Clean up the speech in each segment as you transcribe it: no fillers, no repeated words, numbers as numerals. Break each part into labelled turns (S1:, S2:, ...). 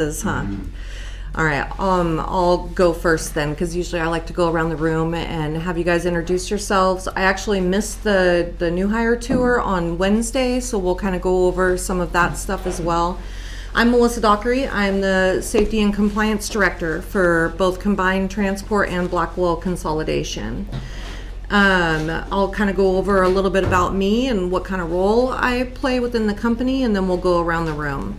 S1: Huh? All right, I'll go first then, because usually I like to go around the room and have you guys introduce yourselves. I actually missed the new hire tour on Wednesday, so we'll kind of go over some of that stuff as well. I'm Melissa Dockery. I'm the Safety and Compliance Director for both Combined Transport and Blackwell Consolidation. I'll kind of go over a little bit about me and what kind of role I play within the company, and then we'll go around the room.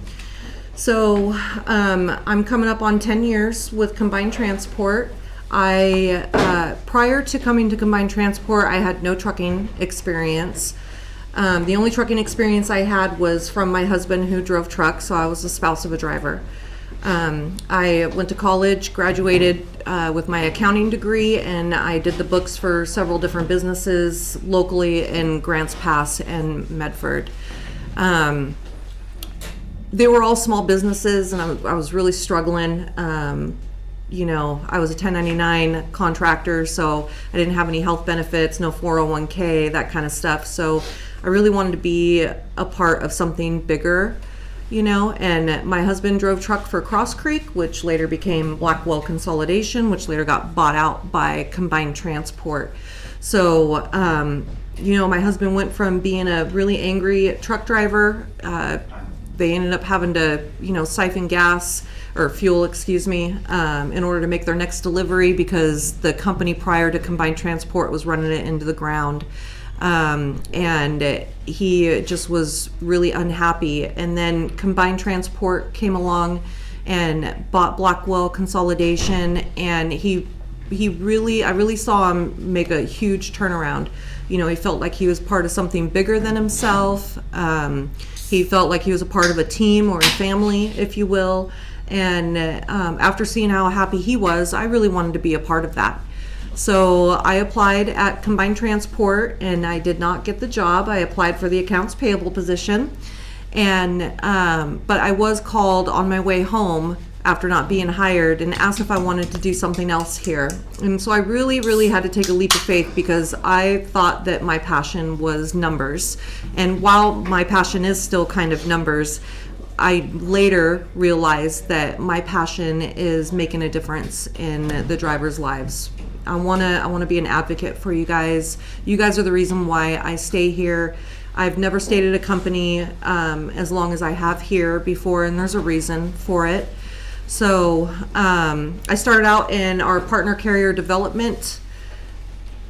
S1: So I'm coming up on 10 years with Combined Transport. Prior to coming to Combined Transport, I had no trucking experience. The only trucking experience I had was from my husband, who drove trucks, so I was the spouse of a driver. I went to college, graduated with my accounting degree, and I did the books for several different businesses locally in Grants Pass and Medford. They were all small businesses, and I was really struggling. You know, I was a 1099 contractor, so I didn't have any health benefits, no 401k, that kind of stuff. So I really wanted to be a part of something bigger, you know, and my husband drove truck for Cross Creek, which later became Blackwell Consolidation, which later got bought out by Combined Transport. So, you know, my husband went from being a really angry truck driver. They ended up having to, you know, siphon gas or fuel, in order to make their next delivery, because the company prior to Combined Transport was running it into the ground. And he just was really unhappy. And then Combined Transport came along and bought Blackwell Consolidation, and I really saw him make a huge turnaround. You know, he felt like he was part of something bigger than himself. He felt like he was a part of a team or a family, if you will. And after seeing how happy he was, I really wanted to be a part of that. So I applied at Combined Transport, and I did not get the job. I applied for the accounts payable position, and but I was called on my way home after not being hired and asked if I wanted to do something else here. And so I really had to take a leap of faith, because I thought that my passion was numbers. And while my passion is still kind of numbers, I later realized that my passion is making a difference in the drivers' lives. I wanna be an advocate for you guys. You guys are the reason why I stay here. I've never stayed at a company as long as I have here before, and there's a reason for it. So I started out in our partner carrier development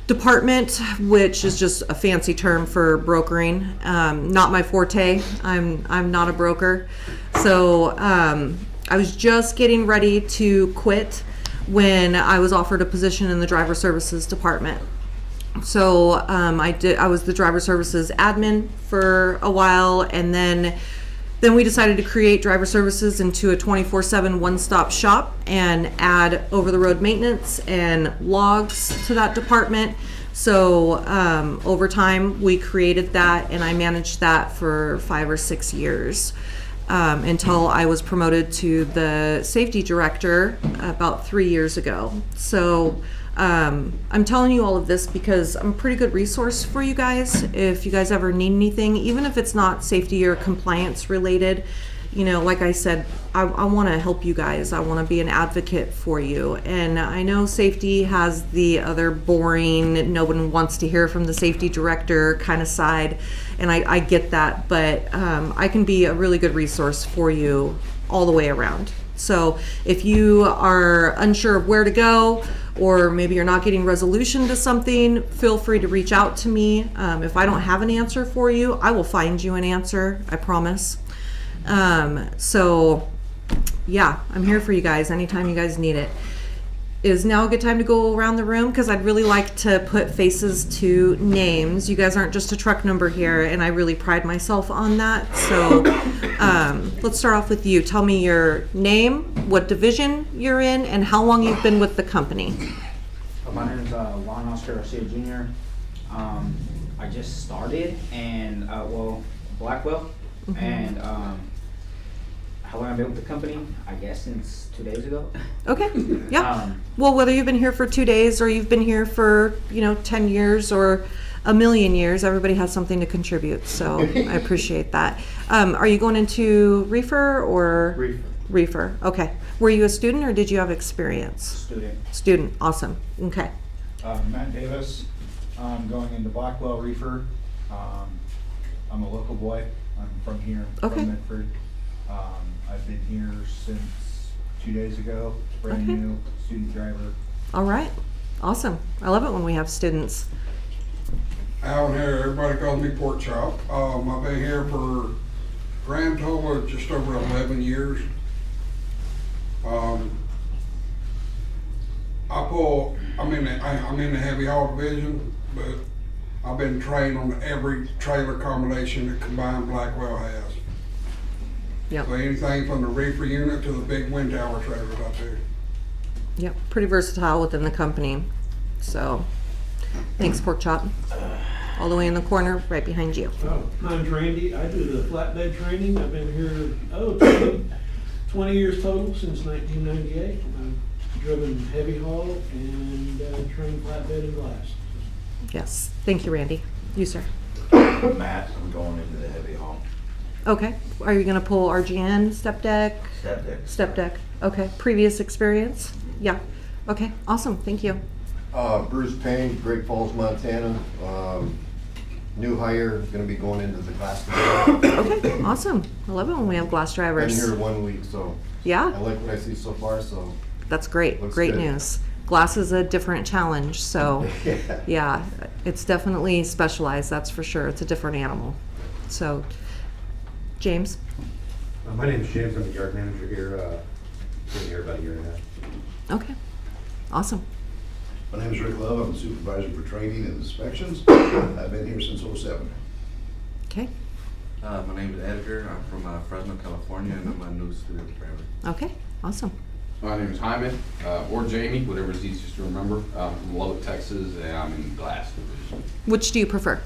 S1: department, which is just a fancy term for brokering. Not my forte. I'm not a broker. So I was just getting ready to quit when I was offered a position in the driver services department. So I was the driver services admin for a while, and then we decided to create driver services into a 24/7 one-stop shop and add over-the-road maintenance and logs to that department. So over time, we created that, and I managed that for 5 or 6 years until I was promoted to the safety director about 3 years ago. So I'm telling you all of this because I'm a pretty good resource for you guys. If you guys ever need anything, even if it's not safety or compliance related, you know, like I said, I want to help you guys. I want to be an advocate for you. And I know safety has the other boring, no one wants to hear from the safety director kind of side, and I get that, but I can be a really good resource for you all the way around. So if you are unsure of where to go, or maybe you're not getting resolution to something, feel free to reach out to me. If I don't have an answer for you, I will find you an answer, I promise. So yeah, I'm here for you guys anytime you guys need it. Is now a good time to go around the room? Because I'd really like to put faces to names. You guys aren't just a truck number here, and I really pride myself on that. So let's start off with you. Tell me your name, what division you're in, and how long you've been with the company.
S2: My name is Juan Oscar Garcia Jr. I just started, and Blackwell, and how long I've been with the company? I guess since 2 days ago.
S1: Okay, yeah. Well, whether you've been here for 2 days or you've been here for, 10 years or a million years, everybody has something to contribute. So I appreciate that. Are you going into reefer or? Reefer. Okay. Were you a student or did you have experience?
S3: Student.
S1: Student. Awesome. Okay.
S3: Matt Davis. I'm going into Blackwell Reefer. I'm a local boy. I'm from here,
S1: Okay.
S3: from Medford. I've been here since 2 days ago. Brand
S1: Okay.
S3: new student driver.
S1: All right. Awesome. I love it when we have students.
S4: Alan here, everybody calls me Pork Chop. I've been here for grand total of just over 11 years. I'm in the heavy haul division, but I've been trained on every trailer combination that combined Blackwell has.
S1: Yep.
S4: So anything from the reefer unit to the big wind tower trailers out there.
S1: Yep. Pretty versatile within the company. So, thanks, Pork Chop. All the way in the corner, right behind you.
S5: Oh, I'm Randy. I do the flatbed training. I've been here, 20 years total since 1998. I've driven heavy haul and trained flatbed and glass.
S1: Yes. Thank you, Randy. You, sir.
S6: Matt, I'm going into the heavy haul.
S1: Okay. Are you going to pull RGN, step deck?
S6: Step deck.
S1: Step deck. Okay. Previous experience? Yeah. Okay. Awesome. Thank you.
S6: Bruce Payne, Great Falls, Montana. New hire, gonna be going into the glass division.
S1: Okay. Awesome. I love it when we have glass
S6: Been
S1: drivers.
S6: here 1 week, so I
S1: Yeah.
S6: like what I see so far, so.
S1: That's great.
S6: Looks
S1: Great
S6: good.
S1: news. Glass is a different challenge. So, yeah, it's definitely specialized. That's for sure. It's a different animal. So, James.
S7: My name is James. I'm the yard manager here. Been here about a year and a half.
S1: Okay. Awesome.
S8: My name is Rick Love. I'm the supervisor for training and inspections. I've been here since '07.
S1: Okay.
S9: My name is Edgar. I'm from Fresno, California, and I'm a new student driver.
S1: Okay. Awesome.
S10: My name is Hyman, or Jamie, whatever is easiest to remember. I'm from Lubbock, Texas, and I'm in glass division.
S1: Which do you prefer?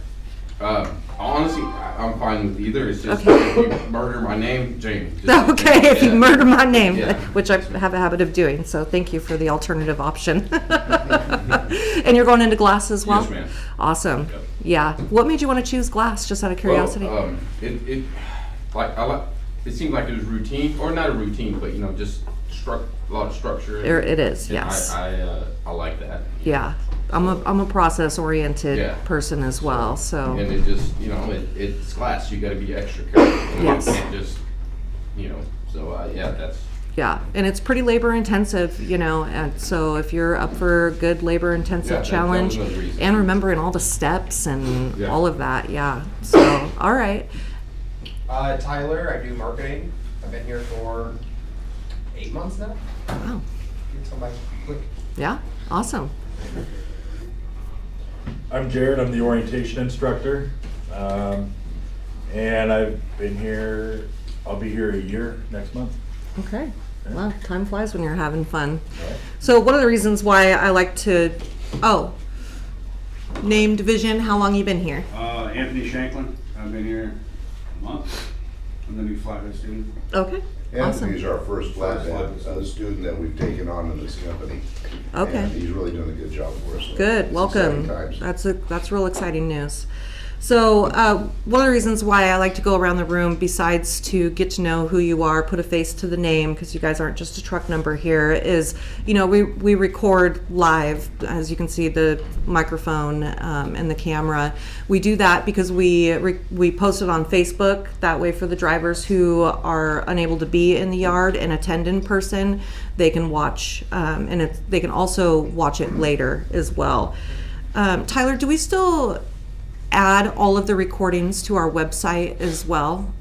S10: Honestly, I'm fine with either. It's just
S1: Okay.
S10: if you murder my name, Jamie. Just-
S1: Okay, if you
S10: yeah.
S1: murder my name,
S10: Yeah.
S1: which I have a habit of doing, so thank you for the alternative option. And you're going into glass as well?
S10: Yes, ma'am.
S1: Awesome.
S10: Yep.
S1: Yeah. What made you want to choose glass, just out of curiosity?
S10: Well, it seemed like it was routine, or not a routine, but just a lot of structure.
S1: It is,
S10: And
S1: yes.
S10: I like that.
S1: Yeah. I'm a process-oriented
S10: Yeah.
S1: person as well, so.
S10: And it just, it's glass. You got to be extra careful.
S1: Yes.
S10: You can't just, so yeah, that's.
S1: Yeah, and it's pretty labor intensive, and so if you're up for a good labor
S10: Yeah,
S1: intensive
S10: that was
S1: challenge
S10: another reason.
S1: and remembering all the steps and
S10: Yeah.
S1: all of that, yeah. So, all right.
S11: Tyler, I do marketing. I've been here for 8 months now.
S1: Wow.
S11: It's come by quick.
S1: Yeah, awesome.
S12: I'm Jared, I'm the orientation instructor. And I've been here, I'll be here a year next month.
S1: Okay. Well, time flies when you're having fun.
S12: Right.
S1: So one of the reasons why I like to, name division, how long you been here?
S13: Anthony Shanklin, I've been here a month. I'm the new flatbed student.
S1: Okay,
S8: Anthony's
S1: awesome.
S8: our first flatbed student that we've taken on in this company.
S1: Okay.
S8: And he's really doing a good job for us.
S1: Good,
S8: It's
S1: welcome.
S8: exciting times.
S1: That's real exciting news. So one of the reasons why I like to go around the room, besides to get to know who you are, put a face to the name, because you guys aren't just a truck number here, is, we record live, as you can see, the microphone and the camera. We do that because we post it on Facebook. That way, for the drivers who are unable to be in the yard and attend in person, they can watch, and they can also watch it later as well. Tyler, do we still add all of the recordings to our website as well?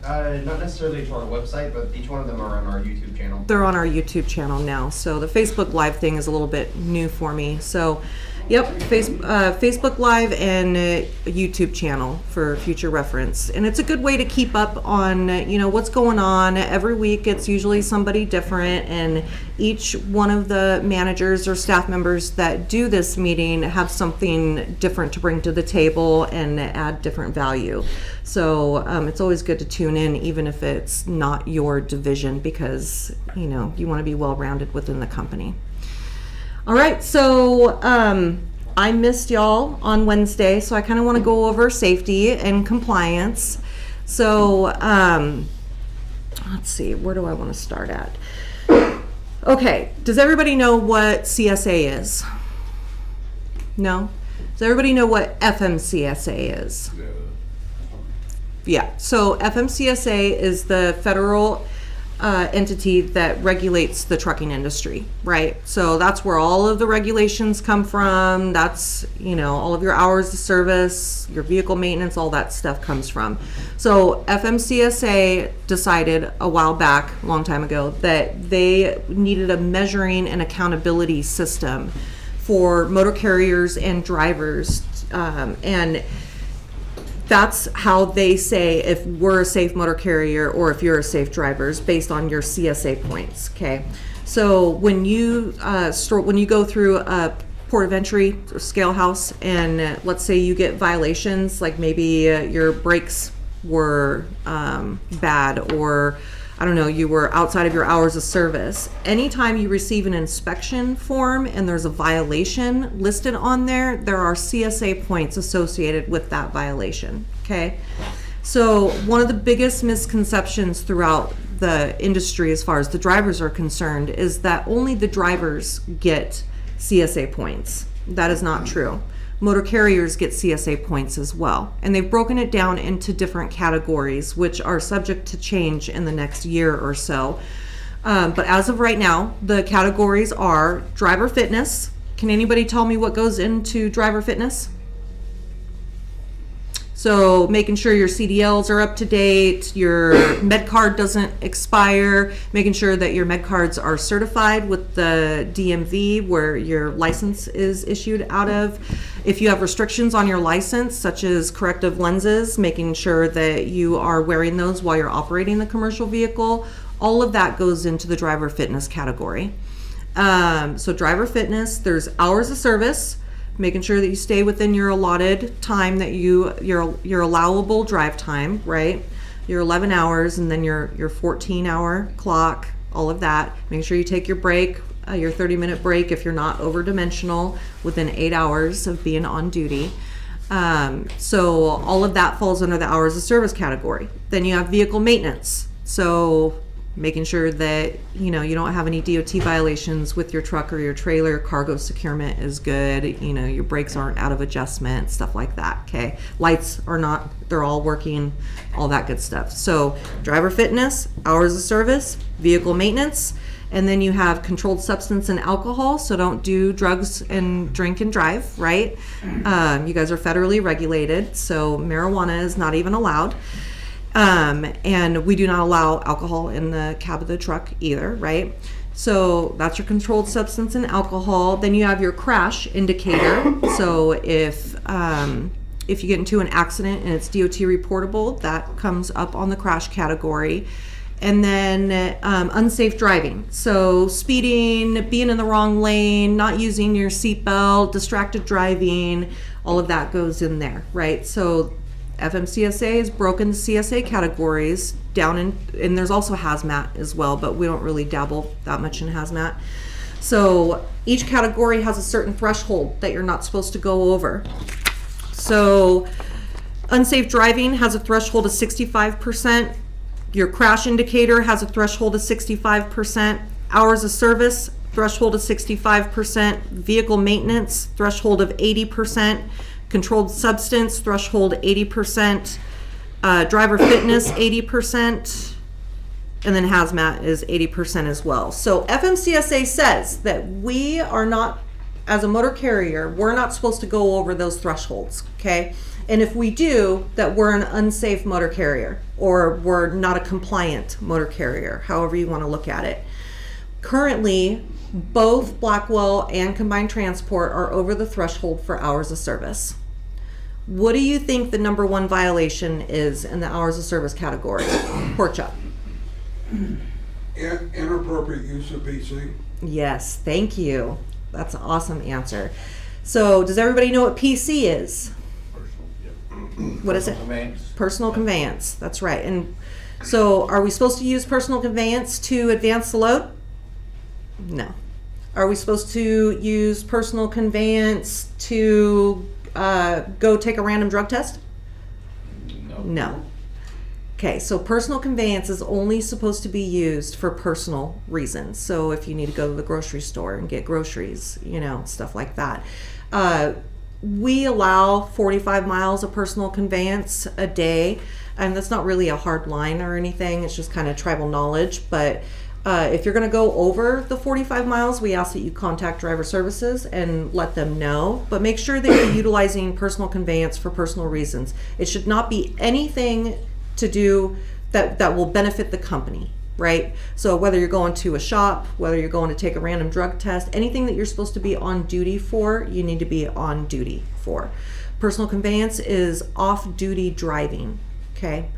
S11: Not necessarily to our website, but each one of them are on our YouTube channel.
S1: They're on our YouTube channel now, so the Facebook Live thing is a little bit new for me. So, yep, Facebook Live and a YouTube channel for future reference. And it's a good way to keep up on, what's going on. Every week it's usually somebody different, and each one of the managers or staff members that do this meeting have something different to bring to the table and add different value. So it's always good to tune in, even if it's not your division, because, you want to be well-rounded within the company. All right, so I missed y'all on Wednesday, so I kind of want to go over safety and compliance. So let's see, where do I want to start at? Okay, does everybody know what CSA is? No? Does everybody know what FMCSA is? Yeah, so FMCSA is the federal entity that regulates the trucking industry, right? So that's where all of the regulations come from. That's, you know, all of your hours of service, your vehicle maintenance, all that stuff comes from. So FMCSA decided a while back, a long time ago, that they needed a measuring and accountability system for motor carriers and drivers, and that's how they say if we're a safe motor carrier or if you're a safe driver, is based on your CSA points. Okay, so when you when you go through a port of entry or scale house, and let's say you get violations, like maybe your brakes were bad, or I don't know, you were outside of your hours of service. Anytime you receive an inspection form and there's a violation listed on there, there are CSA points associated with that violation, okay? So one of the biggest misconceptions throughout the industry as far as the drivers are concerned is that only the drivers get CSA points. That is not true. Motor carriers get CSA points as well. And they've broken it down into different categories, which are subject to change in the next year or so. But as of right now, the categories are driver fitness. Can anybody tell me what goes into driver fitness? So making sure your CDLs are up to date, your med card doesn't expire, making sure that your med cards are certified with the DMV where your license is issued out of. If you have restrictions on your license, such as corrective lenses, making sure that you are wearing those while you're operating the commercial vehicle, all of that goes into the driver fitness category. So driver fitness, there's hours of service, making sure that you stay within your allotted time, that your allowable drive time, right? Your 11 hours and then your 14-hour clock, all of that. Make sure you take your break, your 30-minute break if you're not over-dimensional within 8 hours of being on duty. So all of that falls under the hours of service category. Then you have vehicle maintenance. So making sure that you don't have any DOT violations with your truck or your trailer, cargo securement is good, your brakes aren't out of adjustment, stuff like that. Okay, lights are not, they're all working, all that good stuff. So driver fitness, hours of service, vehicle maintenance, and then you have controlled substance and alcohol. So don't do drugs and drink and drive, right? You guys are federally regulated, so marijuana is not even allowed. And we do not allow alcohol in the cab of the truck either, right? So that's your controlled substance and alcohol. Then you have your crash indicator. So if you get into an accident and it's DOT reportable, that comes up on the crash category. And then unsafe driving. So speeding, being in the wrong lane, not using your seatbelt, distracted driving, all of that goes in there, right? So FMCSA has broken the CSA categories down and there's also hazmat as well, but we don't really dabble that much in hazmat. So each category has a certain threshold that you're not supposed to go over. So unsafe driving has a threshold of 65%. Your crash indicator has a threshold of 65%. Hours of service, threshold of 65%. Vehicle maintenance, threshold of 80%. Controlled substance, threshold 80%, driver fitness 80%, and then hazmat is 80% as well. So FMCSA says that we are not, as a motor carrier, we're not supposed to go over those thresholds, okay? And if we do, that we're an unsafe motor carrier, or we're not a compliant motor carrier, however you want to look at it. Currently, both Blackwell and Combined Transport are over the threshold for hours of service. What do you think the number one violation is in the hours of service category? Pork chop.
S4: Inappropriate use of PC.
S1: Yes, thank you. That's an awesome answer. So does everybody know what PC is? What is it?
S11: Conveyance.
S1: Personal conveyance. That's right. And so are we supposed to use personal conveyance to advance the load? No. Are we supposed to use personal conveyance to go take a random drug test?
S11: No.
S1: No. Okay, so personal conveyance is only supposed to be used for personal reasons. So if you need to go to the grocery store and get groceries, stuff like that. We allow 45 miles of personal conveyance a day, and that's not really a hard line or anything. It's just kind of tribal knowledge. But if you're going to go over the 45 miles, we ask that you contact driver services and let them know. But make sure that you're utilizing personal conveyance for personal reasons. It should not be anything to do that will benefit the company, right? So whether you're going to a shop, whether you're going to take a random drug test, anything that you're supposed to be on duty for, you need to be on duty for. Personal conveyance is off-duty driving, okay?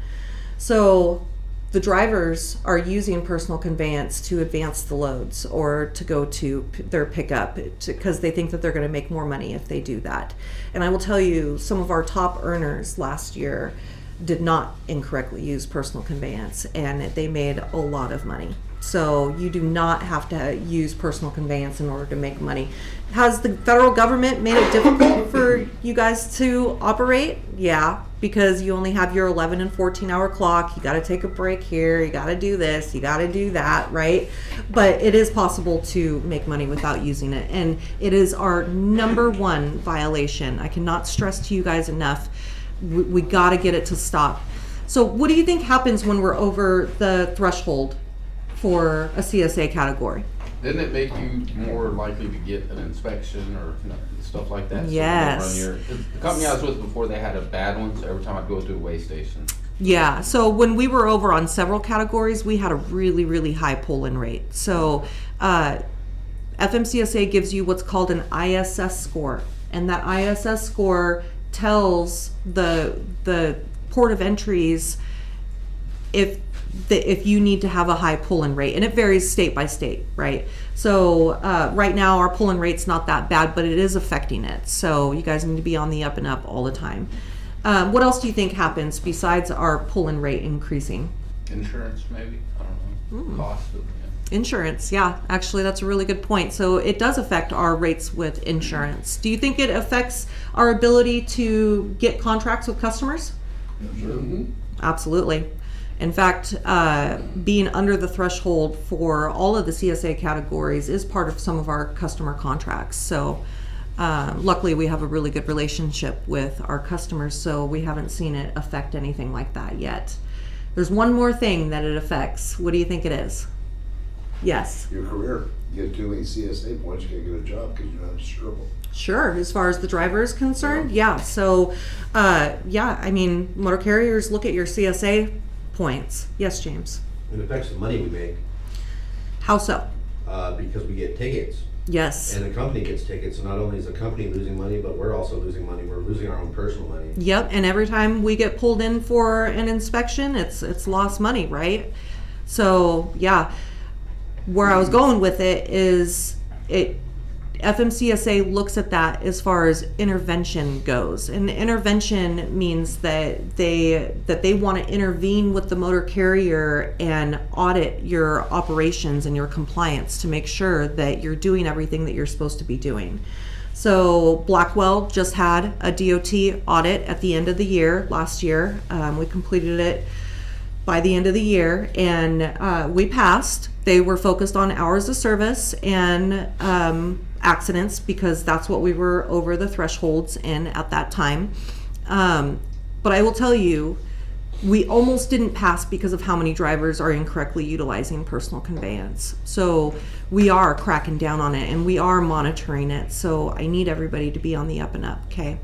S1: So the drivers are using personal conveyance to advance the loads or to go to their pickup because they think that they're going to make more money if they do that. And I will tell you, some of our top earners last year did not incorrectly use personal conveyance, and they made a lot of money. So you do not have to use personal conveyance in order to make money. Has the federal government made it difficult for you guys to operate? Yeah, because you only have your 11 and 14 hour clock. You got to take a break here. You got to do this. You got to do that, right? But it is possible to make money without using it. And it is our number one violation. I cannot stress to you guys enough. We got to get it to stop. So what do you think happens when we're over the threshold for a CSA category?
S10: Didn't it make you more likely to get an inspection or stuff like that?
S1: Yes.
S10: So the company I was with before, they had a bad one, so every time I'd go to a weigh station.
S1: Yeah, so when we were over on several categories, we had a really, really high pull-in rate. So FMCSA gives you what's called an ISS score, and that ISS score tells the port of entries if you need to have a high pull-in rate, and it varies state by state, right? So right now our pull-in rate's not that bad, but it is affecting it. So you guys need to be on the up and up all the time. What else do you think happens besides our pull-in rate increasing?
S10: Insurance, maybe? I don't know. Cost of
S1: Insurance, yeah. Actually, that's a really good point. So it does affect our rates with insurance. Do you think it affects our ability to get contracts with customers? Absolutely. In fact, being under the threshold for all of the CSA categories is part of some of our customer contracts. So luckily we have a really good relationship with our customers, so we haven't seen it affect anything like that yet. There's one more thing that it affects. What do you think it is? Yes.
S8: Your career. You get too many CSA points, you can't get a job because you're not insurable.
S1: Sure, as far as the driver is concerned, yeah. So, I mean, motor carriers look at your CSA points. Yes, James?
S7: It affects the money we make.
S1: How so?
S7: Because we get tickets.
S1: Yes.
S7: And the company gets tickets, so not only is the company losing money, but we're also losing money. We're losing our own personal money.
S1: Yep, and every time we get pulled in for an inspection, it's lost money, right? So, yeah. Where I was going with it is FMCSA looks at that as far as intervention goes, and intervention means that they want to intervene with the motor carrier and audit your operations and your compliance to make sure that you're doing everything that you're supposed to be doing. So Blackwell just had a DOT audit at the end of the year last year. We completed it by the end of the year, and we passed. They were focused on hours of service and accidents because that's what we were over the thresholds in at that time. But I will tell you, we almost didn't pass because of how many drivers are incorrectly utilizing personal conveyance. So we are cracking down on it and we are monitoring it. So I need everybody to be on the up and up, okay?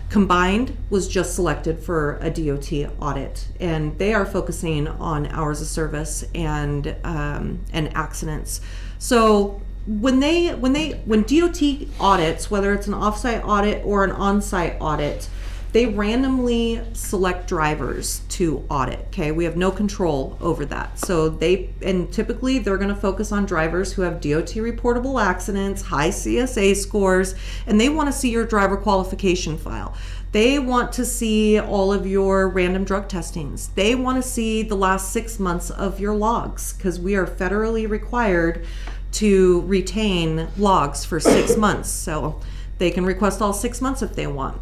S1: Combined was just selected for a DOT audit, and they are focusing on hours of service and accidents. So when DOT audits, whether it's an offsite audit or an onsite audit, they randomly select drivers to audit. Okay, we have no control over that. So typically they're going to focus on drivers who have DOT reportable accidents, high CSA scores, and they want to see your driver qualification file. They want to see all of your random drug testings. They want to see the last 6 months of your logs because we are federally required to retain logs for 6 months. So they can request all 6 months if they want.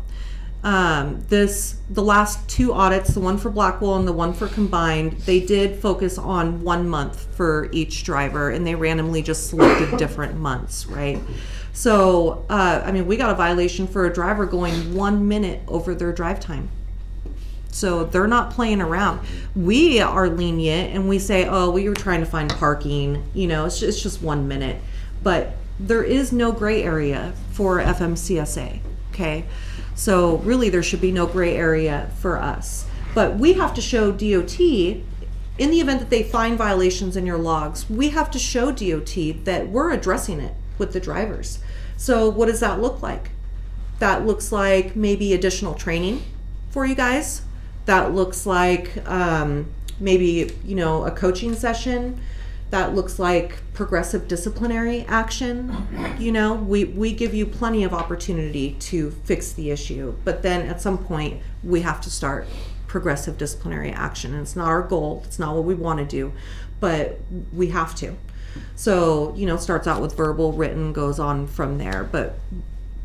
S1: The last 2 audits, the one for Blackwell and the one for Combined, they did focus on 1 month for each driver, and they randomly just selected different months, right? So, I mean, we got a violation for a driver going 1 minute over their drive time. So they're not playing around. We are lenient and we say, oh, we were trying to find parking, you know, it's just 1 minute. But there is no gray area for FMCSA, okay? So really there should be no gray area for us. But we have to show DOT, in the event that they find violations in your logs, we have to show DOT that we're addressing it with the drivers. So what does that look like? That looks like maybe additional training for you guys. That looks like maybe, you know, a coaching session. That looks like progressive disciplinary action. You know, we give you plenty of opportunity to fix the issue, but then at some point we have to start progressive disciplinary action. And it's not our goal, it's not what we want to do, but we have to. So, you know, starts out with verbal, written, goes on from there, but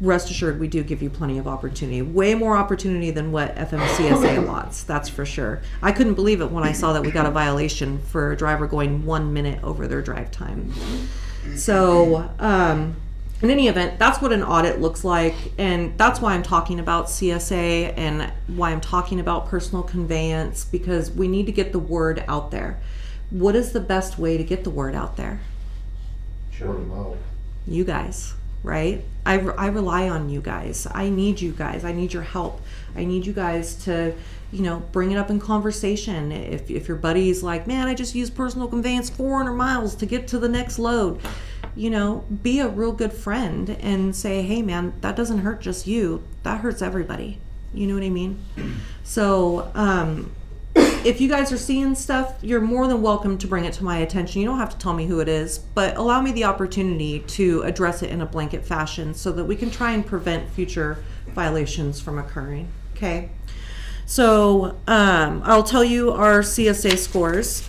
S1: rest assured we do give you plenty of opportunity, way more opportunity than what FMCSA allots, that's for sure. I couldn't believe it when I saw that we got a violation for a driver going 1 minute over their drive time. So in any event, that's what an audit looks like, and that's why I'm talking about CSA and why I'm talking about personal conveyance, because we need to get the word out there. What is the best way to get the word out there?
S6: Word of mouth.
S1: You guys, right? I rely on you guys. I need you guys. I need your help. I need you guys to, you know, bring it up in conversation. If your buddy's like, man, I just used personal conveyance 400 miles to get to the next load, you know, be a real good friend and say, hey man, that doesn't hurt just you. That hurts everybody. You know what I mean? So, if you guys are seeing stuff, you're more than welcome to bring it to my attention. You don't have to tell me who it is, but allow me the opportunity to address it in a blanket fashion so that we can try and prevent future violations from occurring, okay? So I'll tell you our CSA scores.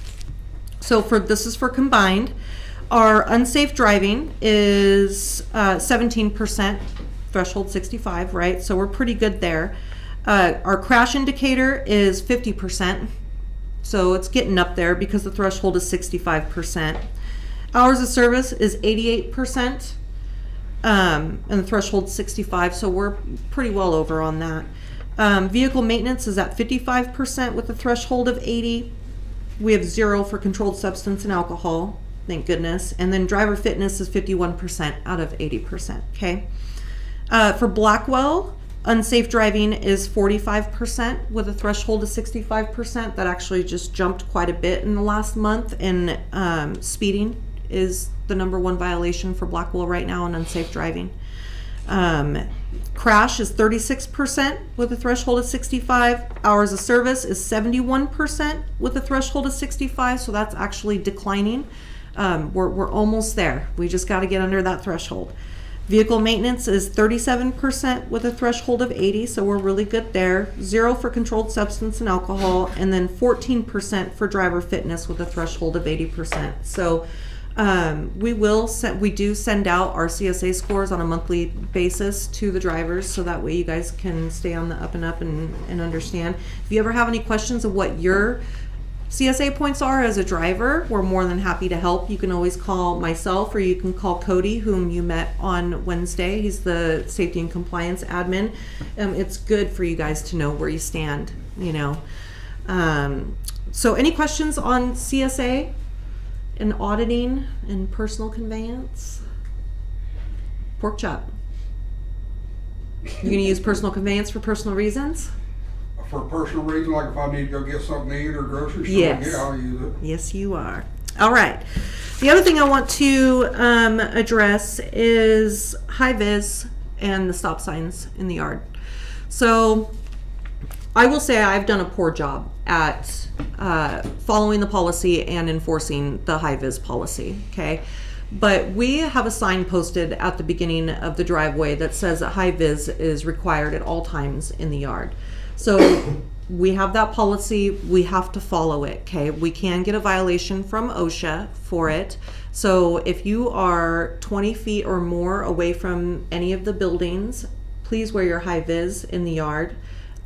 S1: So this is for Combined. Our unsafe driving is 17%, threshold 65, right? So we're pretty good there. Our crash indicator is 50%. So it's getting up there because the threshold is 65%. Hours of service is 88%, and the threshold 65, so we're pretty well over on that. Vehicle maintenance is at 55% with a threshold of 80. We have 0 for controlled substance and alcohol, thank goodness. And then driver fitness is 51% out of 80%, okay? For Blackwell, unsafe driving is 45% with a threshold of 65%. That actually just jumped quite a bit in the last month. And speeding is the #1 violation for Blackwell right now in unsafe driving. Crash is 36% with a threshold of 65. Hours of service is 71% with a threshold of 65. So that's actually declining. We're almost there. We just got to get under that threshold. Vehicle maintenance is 37% with a threshold of 80, so we're really good there. 0 for controlled substance and alcohol, and then 14% for driver fitness with a threshold of 80%. So we do send out our CSA scores on a monthly basis to the drivers, so that way you guys can stay on the up and up and understand. If you ever have any questions of what your CSA points are as a driver, we're more than happy to help. You can always call myself or you can call Cody, whom you met on Wednesday. He's the safety and compliance admin. It's good for you guys to know where you stand, you know. So any questions on CSA and auditing and personal conveyance? Pork chop. You gonna use personal conveyance for personal reasons?
S4: For personal reasons, like if I need to go get something to eat or grocery store,
S1: Yes.
S4: yeah, I'll use it.
S1: Yes, you are. All right. The other thing I want to address is high vis and the stop signs in the yard. So I will say I've done a poor job at following the policy and enforcing the high vis policy, okay? But we have a sign posted at the beginning of the driveway that says that high vis is required at all times in the yard. So we have that policy, we have to follow it, okay? We can get a violation from OSHA for it. So if you are 20 feet or more away from any of the buildings, please wear your high vis in the yard.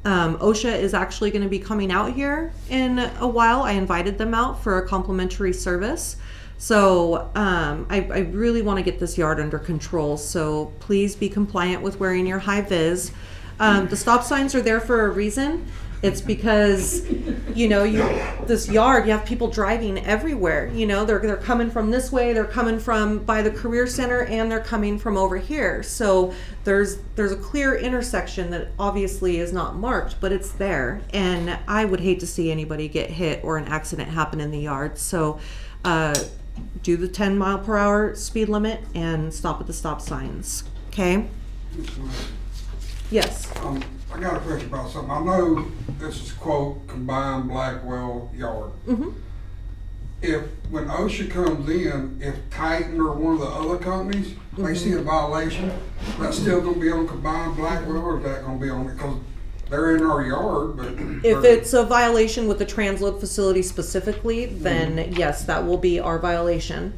S1: OSHA is actually going to be coming out here in a while. I invited them out for a complimentary service. So I really want to get this yard under control. So please be compliant with wearing your high vis. The stop signs are there for a reason. It's because, this yard, you have people driving everywhere. They're coming from this way, they're coming from by the career center, and they're coming from over here. So there's a clear intersection that obviously is not marked, but it's there. And I would hate to see anybody get hit or an accident happen in the yard. So do the 10 mile per hour speed limit and stop at the stop signs. Okay? Yes.
S4: I got a question about something. I know this is quote combined Blackwell yard.
S1: Mm-hmm.
S4: When OSHA comes in, if Titan or one of the other companies, they see a violation, that's still gonna be on combined Blackwell, or is that gonna be on it? Cause they're in our yard, but.
S1: If it's a violation with the transload facility specifically, then yes, that will be our violation.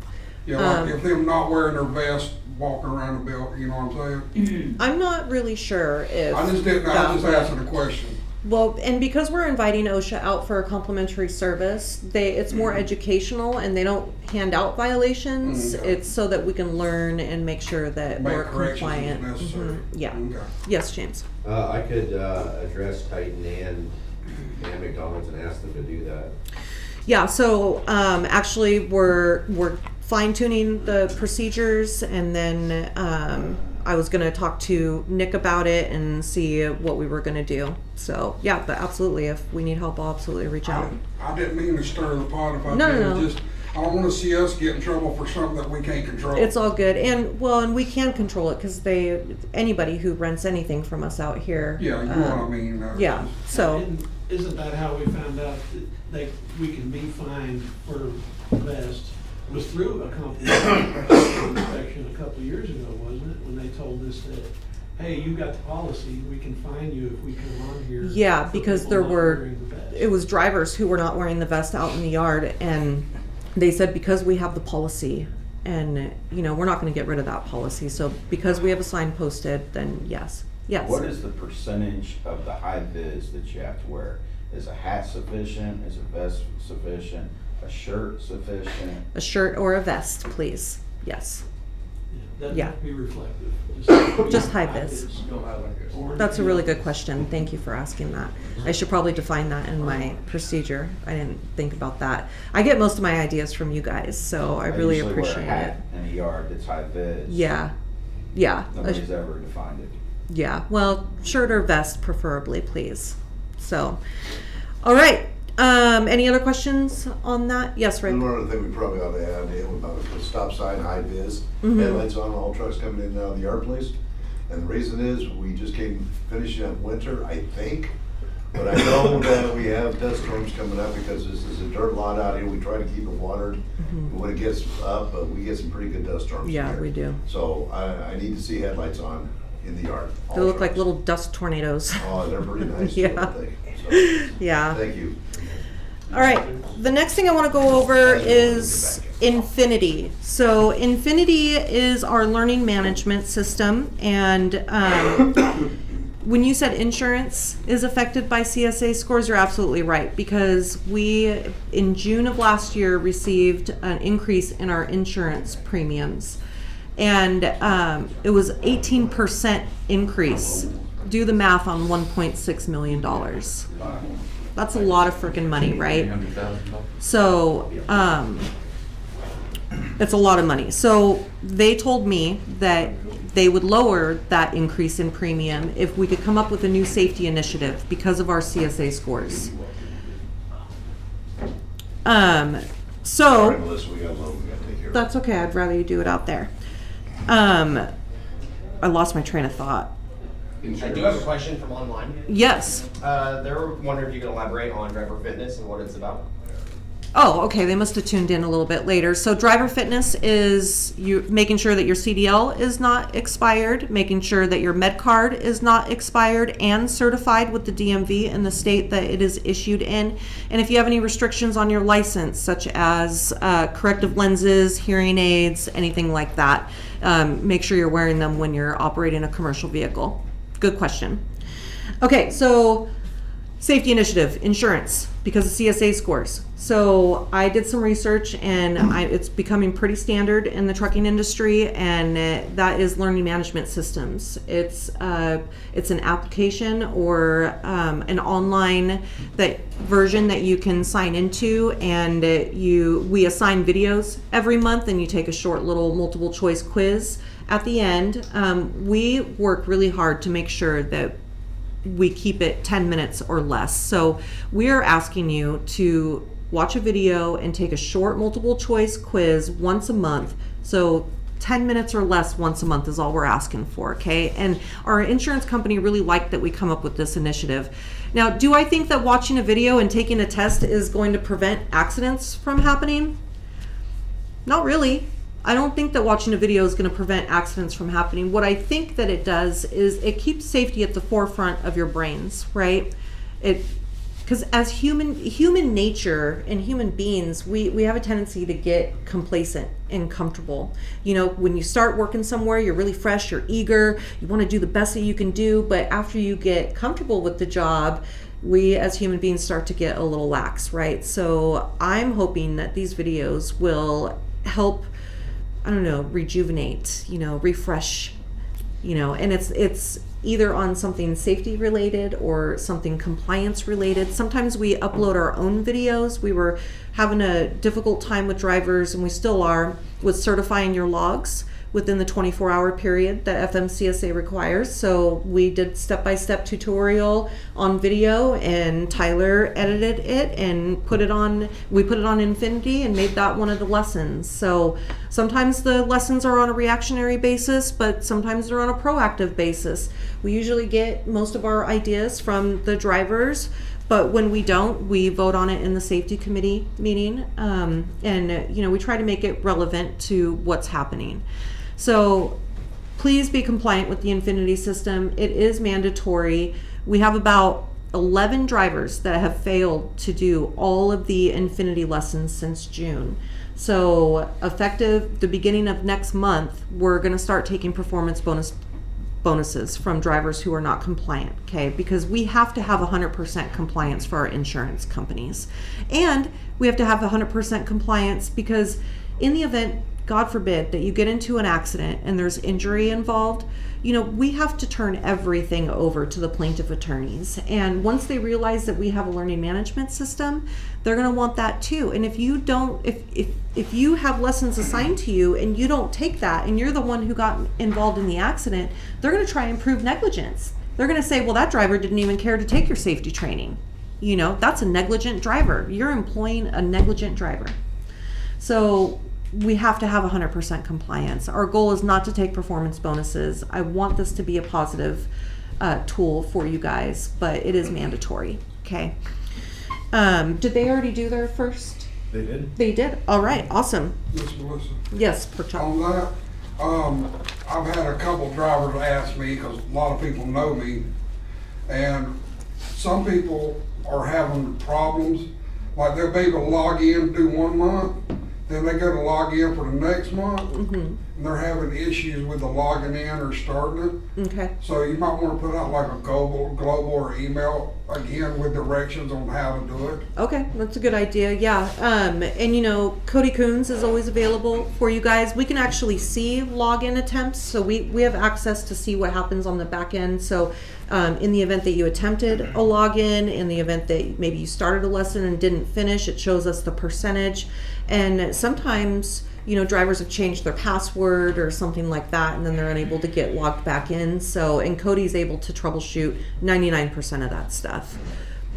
S4: Yeah, like if them not wearing their vest, walking around the building, you know what I'm saying?
S1: I'm not really sure if.
S4: I just asking a question.
S1: Well, and because we're inviting OSHA out for a complimentary service, it's more educational, and they don't hand out violations.
S4: Okay.
S1: It's so that we can learn and make sure that
S4: Make
S1: we're
S4: corrections
S1: compliant.
S4: as necessary.
S1: Yeah.
S4: Okay.
S1: Yes, James.
S7: I could address Titan and McDonald's and ask them to do that.
S1: Yeah. So actually, we're fine tuning the procedures, and then I was going to talk to Nick about it and see what we were going to do. So yeah, but absolutely, if we need help, I'll absolutely reach out.
S4: I didn't mean to stir the pot if I
S1: No,
S4: did.
S1: no, no.
S4: Just, I don't want to see us get in trouble for something that we can't control.
S1: It's all good, and we can control it because anybody who rents anything from us out here.
S4: Yeah, you know what I mean.
S1: Yeah. So.
S5: And isn't that how we found out that we can be fined for vests? Was through a comprehensive inspection a couple of years ago, wasn't it? When they told us that, hey, you got the policy, we can fine you if we come on here.
S1: Yeah, because
S5: for
S1: there
S5: people not
S1: were,
S5: wearing the vest.
S1: it was drivers who were not wearing the vest out in the yard, and they said because we have the policy, and we're not going to get rid of that policy. So because we have a sign posted, then yes.
S14: What is the percentage of the high vis that you have to wear? Is a hat sufficient? Is a vest sufficient? A shirt sufficient?
S1: A shirt or a vest, please. Yes.
S5: Doesn't
S1: Yeah.
S5: have to be reflective.
S1: Just high vis.
S5: Orange,
S1: That's a really good question. Thank you for asking that. I should probably define that in my procedure. I didn't think about that. I get most of my ideas from you guys, so I really
S14: usually
S1: appreciate
S14: wear a
S1: it.
S14: hat in a yard that's high vis.
S1: Yeah.
S14: Nobody's ever defined it.
S1: Yeah. Well, shirt or vest preferably, please. So, all right. Any other questions on that? Yes, Rick.
S8: And one other thing we probably ought to add about the stop sign, high vis,
S1: Mhm.
S8: headlights on all trucks coming in and out of the yard place. And the reason is, we just came finishing up winter, I think. But I know that we have dust storms coming up because this is a dirt lot out here. We try to keep it watered.
S1: Mhm.
S8: When it gets up, we get some pretty good dust storms
S1: Yeah,
S8: here.
S1: we do.
S8: So I need to see headlights on in the yard. all
S1: They look like
S8: trucks.
S1: little dust tornadoes.
S8: Oh, they're pretty nice.
S1: Yeah.
S8: Too, I think. So,
S1: Yeah.
S8: Thank you.
S1: All right. The next thing I want to go over is Infinity. So Infinity is our learning management system, and when you said insurance is affected by CSA scores, you're absolutely right, because we in June of last year received an increase in our insurance premiums, and it was 18% increase. Do the math on $1.6 million. That's a lot of freaking money, right? So, it's a lot of money. So they told me that they would lower that increase in premium if we could come up with a new safety initiative because of our CSA scores.
S8: All
S1: So
S8: right, Melissa, we got a load we got to take care of.
S1: that's okay. I'd rather you do it out there. I lost my train of thought.
S11: I do have a question from online.
S1: Yes.
S11: They were wondering if you could elaborate on driver fitness and what it's about.
S1: Oh, okay. They must have tuned in a little bit later. So driver fitness is you making sure that your CDL is not expired, making sure that your med card is not expired and certified with the DMV in the state that it is issued in. And if you have any restrictions on your license, such as corrective lenses, hearing aids, anything like that, make sure you're wearing them when you're operating a commercial vehicle. Good question. Okay, so safety initiative, insurance, because of CSA scores. So I did some research, and it's becoming pretty standard in the trucking industry, and that is learning management systems. It's an application or an online version that you can sign into, and we assign videos every month, and you take a short little multiple choice quiz at the end. We work really hard to make sure that we keep it 10 minutes or less. So we're asking you to watch a video and take a short multiple choice quiz once a month. So 10 minutes or less once a month is all we're asking for, okay? And our insurance company really liked that we come up with this initiative. Now, do I think that watching a video and taking a test is going to prevent accidents from happening? Not really. I don't think that watching a video is going to prevent accidents from happening. What I think that it does is it keeps safety at the forefront of your brains, right? Because as human nature and human beings, we have a tendency to get complacent and comfortable. You know, when you start working somewhere, you're really fresh, you're eager, you want to do the best that you can do, but after you get comfortable with the job, we as human beings start to get a little lax, right? So I'm hoping that these videos will help, I don't know, rejuvenate, refresh, and it's either on something safety related or something compliance related. Sometimes we upload our own videos. We were having a difficult time with drivers, and we still are, with certifying your logs within the 24-hour period that FMCSA requires. So we did step-by-step tutorial on video, and Tyler edited it and we put it on Infinity and made that one of the lessons. So sometimes the lessons are on a reactionary basis, but sometimes they're on a proactive basis. We usually get most of our ideas from the drivers, but when we don't, we vote on it in the safety committee meeting. We try to make it relevant to what's happening. So please be compliant with the Infinity system. It is mandatory. We have about 11 drivers that have failed to do all of the Infinity lessons since June. So effective the beginning of next month, we're going to start taking performance bonuses from drivers who are not compliant, okay? Because we have to have 100% compliance for our insurance companies. And we have to have 100% compliance because in the event, God forbid, that you get into an accident and there's injury involved, we have to turn everything over to the plaintiff attorneys. And once they realize that we have a learning management system, they're going to want that too. And if you don't, if you have lessons assigned to you and you don't take that, and you're the one who got involved in the accident, they're going to try and prove negligence. They're going to say, well, that driver didn't even care to take your safety training. That's a negligent driver. You're employing a negligent driver. So we have to have 100% compliance. Our goal is not to take performance bonuses. I want this to be a positive tool for you guys, but it is mandatory, okay? Did they already do their first?
S3: They did.
S1: They did? All right, awesome.
S4: Miss Melissa.
S1: Yes, per child.
S4: On that, I've had a couple drivers ask me, because a lot of people know me, and some people are having problems, like they'll be able to log in, do 1 month, then they go to log in for the next month, and they're having issues with the logging in or starting it. Okay. So you might want to put out like a global or email again with directions on how to do it.
S1: Okay, that's a good idea. Yeah, and Cody Coons is always available for you guys. We can actually see login attempts, so we have access to see what happens on the back end. So in the event that you attempted a login, in the event that maybe you started a lesson and didn't finish, it shows us the percentage. And sometimes, drivers have changed their password or something like that, and then they're unable to get logged back in. So, and Cody's able to troubleshoot 99% of that stuff.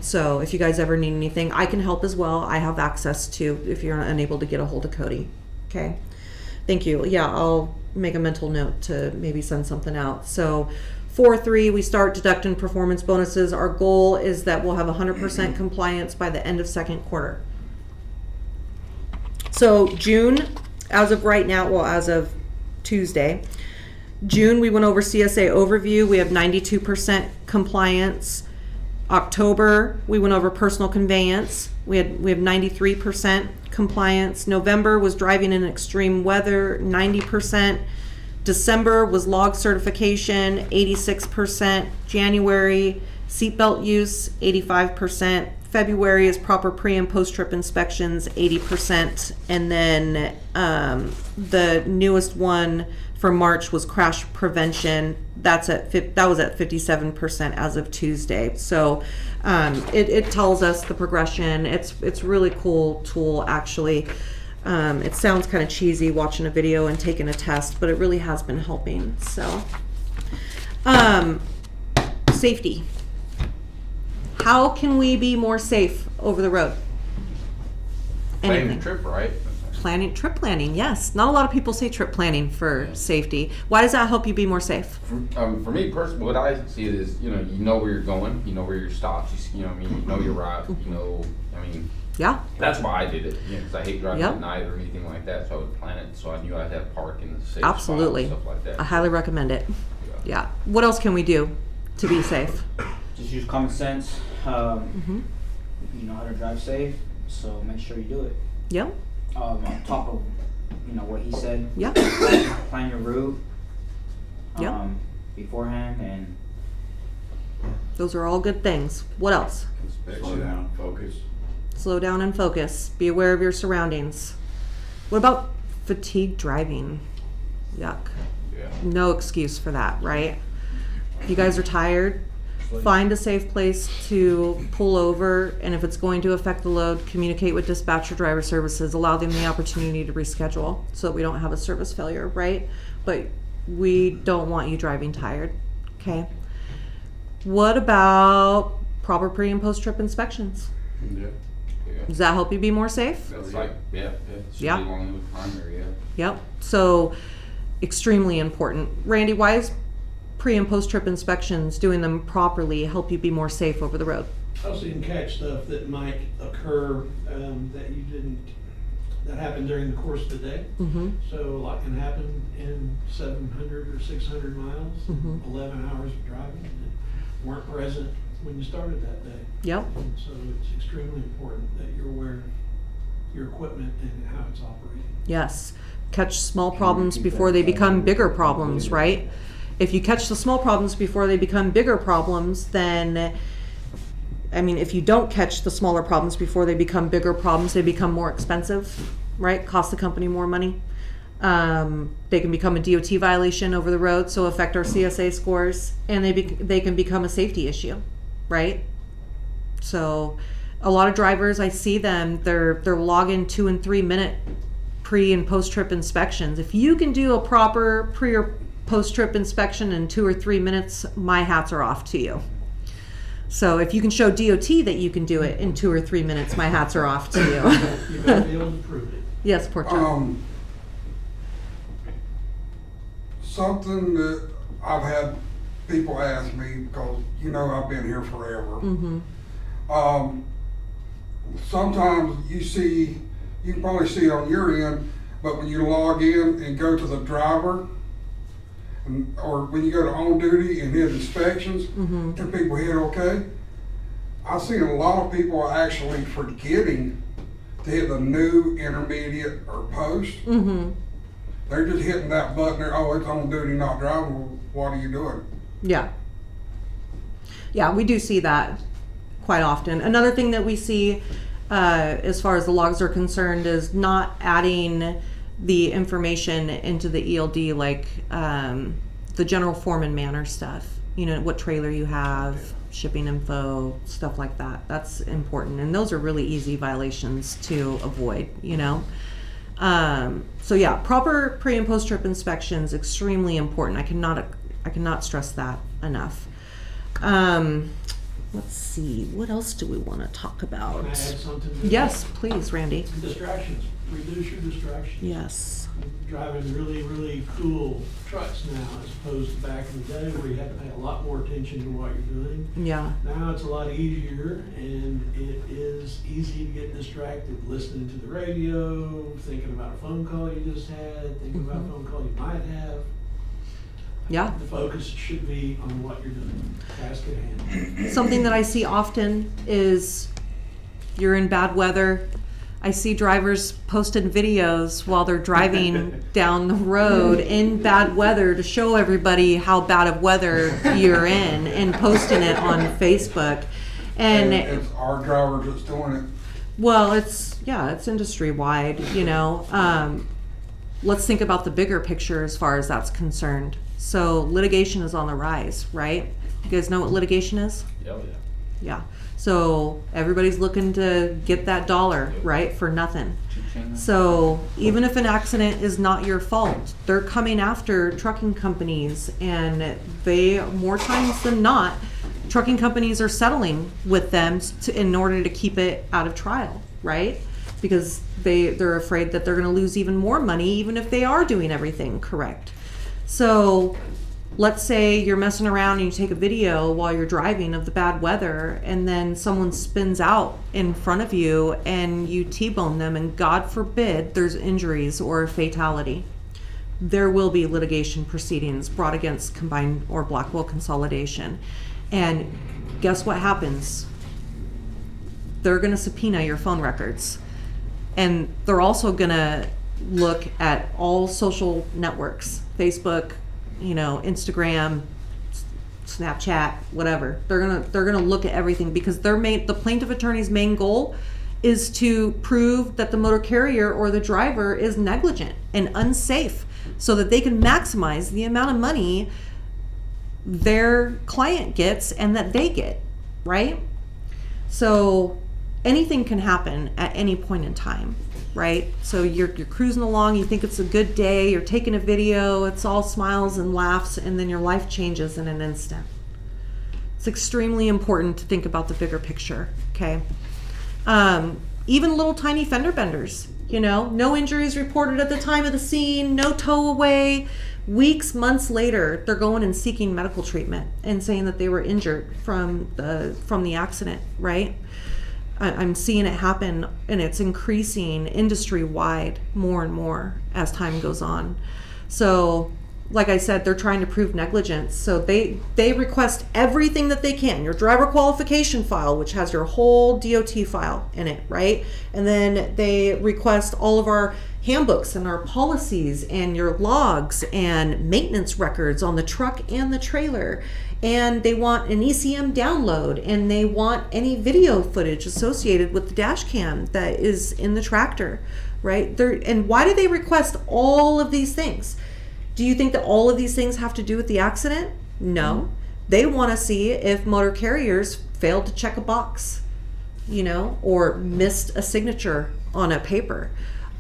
S1: So if you guys ever need anything, I can help as well. I have access to if you're unable to get a hold of Cody. Okay. Thank you. Yeah, I'll make a mental note to maybe send something out. So 4-3, we start deducting performance bonuses. Our goal is that we'll have 100% compliance by the end of second quarter. So June, as of right now, well, as of Tuesday, June, we went over CSA overview. We have 92% compliance. October, we went over personal conveyance. We have 93% compliance. November was driving in extreme weather, 90%. December was log certification, 86%. January, seatbelt use, 85%. February is proper pre and post trip inspections, 80%. And then the newest one for March was crash prevention. That was at 57% as of Tuesday. So it tells us the progression. It's really cool tool, actually. It sounds kind of cheesy watching a video and taking a test, but it really has been helping. So safety. How can we be more safe over the road?
S10: Planning
S1: Anything.
S10: the trip, right?
S1: Trip planning, yes. Not a lot of people say trip planning for safety. Why does that help you be more safe?
S10: For me personally, what I see it is, you know where you're going, you know where your stops, you know what I mean, you know your route, you know, I mean,
S1: Yeah.
S10: that's why I did it, you know, because I hate driving
S1: Yep.
S10: at night or anything like that, so I would plan it, so I knew I'd have park in the safe
S1: Absolutely.
S10: spot and stuff like that.
S1: I highly recommend it. Yeah. What else can we do to be safe?
S2: Just use common sense.
S1: Mm-hmm.
S2: You know how to drive safe, so make sure you do it.
S1: Yep.
S2: On top of what he said.
S1: Yep.
S2: Plan your route.
S1: Yep.
S2: Beforehand, and
S1: Those are all good things. What else?
S12: Slow down, focus.
S1: Slow down and focus. Be aware of your surroundings. What about fatigue driving? Yuck.
S10: Yeah.
S1: No excuse for that, right? If you guys are tired, find a safe place to pull over, and if it's going to affect the load, communicate with dispatcher driver services, allow them the opportunity to reschedule so that we don't have a service failure, right? But we don't want you driving tired, okay? What about proper pre and post trip inspections?
S10: Yeah.
S1: Does that help you be more safe?
S10: That's like, yeah. Should
S1: Yeah.
S10: be along with primary, yeah.
S1: Yep. So extremely important. Randy, why is pre and post trip inspections, doing them properly, help you be more safe over the road?
S5: Also, you can catch stuff that might occur that happened during the course of the day.
S1: Mm-hmm.
S5: So a lot can happen in 700 or 600 miles,
S1: Mhm.
S5: 11 hours of driving that weren't present when you started that day.
S1: Yep.
S5: And so it's extremely important that you're aware of your equipment and how it's operating.
S1: Yes. Catch small problems before they become bigger problems, right? If you catch the small problems before they become bigger problems, then, I mean, if you don't catch the smaller problems before they become bigger problems, they become more expensive, right? Cost the company more money. They can become a DOT violation over the road, so affect our CSA scores, and they can become a safety issue, right? So a lot of drivers, I see them, they're logging 2 and 3 minute pre and post trip inspections. If you can do a proper pre or post trip inspection in 2 or 3 minutes, my hats are off to you. So if you can show DOT that you can do it in 2 or 3 minutes, my hats are off to you.
S5: You better be able to prove it.
S1: Yes, poor Chuck.
S4: Something that I've had people ask me, because, I've been here forever.
S1: Mm-hmm.
S4: Sometimes you can probably see it on your end, but when you log in and go to the driver, or when you go to on duty and hit inspections,
S1: Mm-hmm.
S4: and people hit okay, I've seen a lot of people actually forgetting to hit the new, intermediate, or post.
S1: Mm-hmm.
S4: They're just hitting that button there, oh, it's on duty, not driving. Well, what are you doing?
S1: Yeah. Yeah, we do see that quite often. Another thing that we see as far as the logs are concerned is not adding the information into the ELD, like the general form and manner stuff. What trailer you have, shipping info, stuff like that. That's important. And those are really easy violations to avoid, So yeah, proper pre and post trip inspections, extremely important. I cannot stress that enough. Let's see, what else do we want to talk about?
S5: Can I add something to
S1: Yes,
S5: that?
S1: please, Randy.
S5: Distractions. Reduce your distractions.
S1: Yes.
S5: Driving really, really cool trucks now, as opposed to back in the day where you had to pay a lot more attention to what you're doing.
S1: Yeah.
S5: Now it's a lot easier, and it is easy to get distracted listening to the radio, thinking about a phone call you just had, thinking about a phone call you might have.
S1: Yeah.
S5: The focus should be on what you're doing, task at hand.
S1: Something that I see often is you're in bad weather, I see drivers posting videos while they're driving down the road in bad weather to show everybody how bad of weather you're in and posting it on Facebook. And
S4: it's our drivers that's doing it.
S1: well, it's industry wide, you know. Let's think about the bigger picture as far as that's concerned. So litigation is on the rise, right? You guys know what litigation is?
S10: Oh, yeah.
S1: Yeah. So everybody's looking to get that dollar, right, for nothing. So even if an accident is not your fault, they're coming after trucking companies, and they, more times than not, trucking companies are settling with them in order to keep it out of trial, right? Because they're afraid that they're going to lose even more money, even if they are doing everything correct. So let's say you're messing around and you take a video while you're driving of the bad weather, and then someone spins out in front of you and you T-bone them, and God forbid there's injuries or a fatality. There will be litigation proceedings brought against Combined or Blackwell Consolidation. And guess what happens? They're going to subpoena your phone records. And they're also going to look at all social networks, Facebook, you know, Instagram, Snapchat, whatever. They're gonna look at everything, because the plaintiff attorney's main goal is to prove that the motor carrier or the driver is negligent and unsafe, so that they can maximize the amount of money their client gets and that they get, right? So anything can happen at any point in time, right? So you're cruising along, you think it's a good day, you're taking a video, it's all smiles and laughs, and then your life changes in an instant. It's extremely important to think about the bigger picture, okay? Even little tiny fender benders, you know, no injuries reported at the time of the scene, no tow away. Weeks, months later, they're going and seeking medical treatment and saying that they were injured from the accident, right? I'm seeing it happen, and it's increasing industry-wide more and more as time goes on. So, like I said, they're trying to prove negligence. So they request everything that they can. Your driver qualification file, which has your whole DOT file in it, right? And then they request all of our handbooks and our policies and your logs and maintenance records on the truck and the trailer. And they want an ECM download, and they want any video footage associated with the dash cam that is in the tractor, right? And why do they request all of these things? Do you think that all of these things have to do with the accident? No. They want to see if motor carriers failed to check a box, you know, or missed a signature on a paper,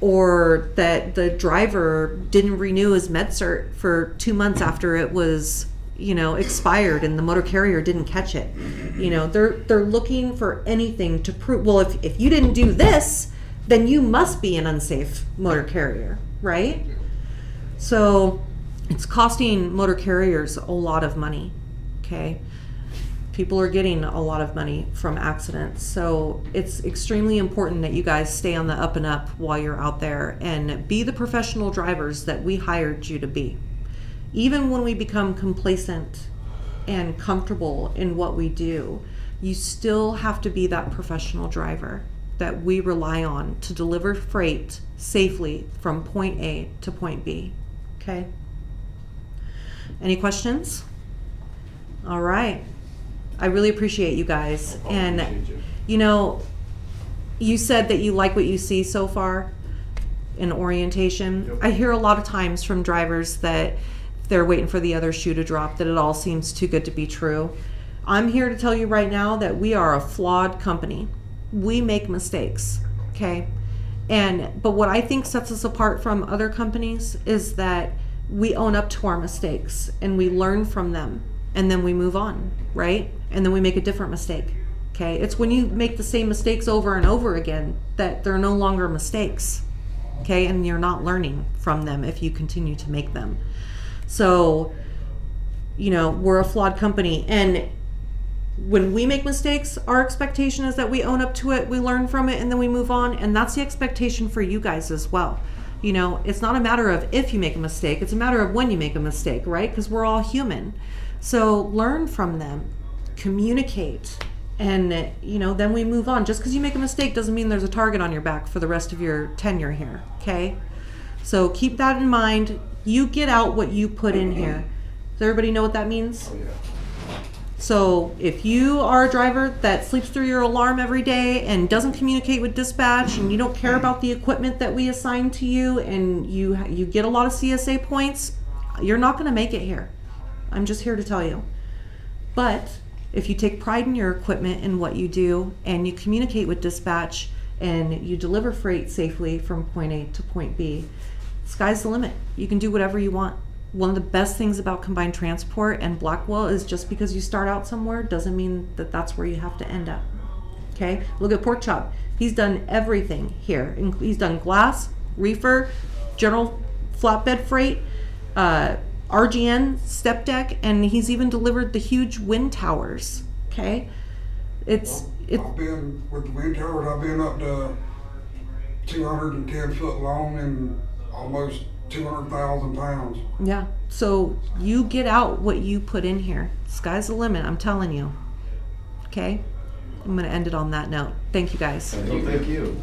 S1: or that the driver didn't renew his med cert for 2 months after it was, you know, expired, and the motor carrier didn't catch it. You know, they're looking for anything to prove, well, if you didn't do this, then you must be an unsafe motor carrier, right? So it's costing motor carriers a lot of money, okay? People are getting a lot of money from accidents. So it's extremely important that you guys stay on the up and up while you're out there and be the professional drivers that we hired you to be. Even when we become complacent and comfortable in what we do, you still have to be that professional driver that we rely on to deliver freight safely from point A to point B. Okay? Any questions? All right. I really appreciate you guys. And, you know, you said that you like what you see so far in orientation.
S3: Yep.
S1: I hear a lot of times from drivers that they're waiting for the other shoe to drop, that it all seems too good to be true. I'm here to tell you right now that we are a flawed company. We make mistakes, okay? But what I think sets us apart from other companies is that we own up to our mistakes and we learn from them, and then we move on, right? And then we make a different mistake, okay? It's when you make the same mistakes over and over again that they're no longer mistakes, okay? And you're not learning from them if you continue to make them. So, you know, we're a flawed company, and when we make mistakes, our expectation is that we own up to it, we learn from it, and then we move on. And that's the expectation for you guys as well. You know, it's not a matter of if you make a mistake, it's a matter of when you make a mistake, right? Because we're all human. So learn from them, communicate, And, you know, then we move on. Just because you make a mistake doesn't mean there's a target on your back for the rest of your tenure here, okay? So keep that in mind. You get out what you put in here. Does everybody know what that means? So if you are a driver that sleeps through your alarm every day and doesn't communicate with dispatch, and you don't care about the equipment that we assign to you, and you get a lot of CSA points, you're not going to make it here. I'm just here to tell you. But if you take pride in your equipment and what you do, and you communicate with dispatch, and you deliver freight safely from point A to point B, sky's the limit. You can do whatever you want. One of the best things about combined transport and Blackwell is just because you start out somewhere doesn't mean that that's where you have to end up. Okay? Look at Pork Chop. He's done everything here. He's done glass, reefer, general flatbed freight, RGN, step deck, and he's even delivered the huge wind towers. Okay? It's
S4: I've been with the wind towers. I've been up to 210 foot long and almost 200,000 pounds.
S1: yeah. So you get out what you put in here. Sky's the limit, I'm telling you. Okay? I'm going to end it on that note. Thank you guys.
S6: Thank you.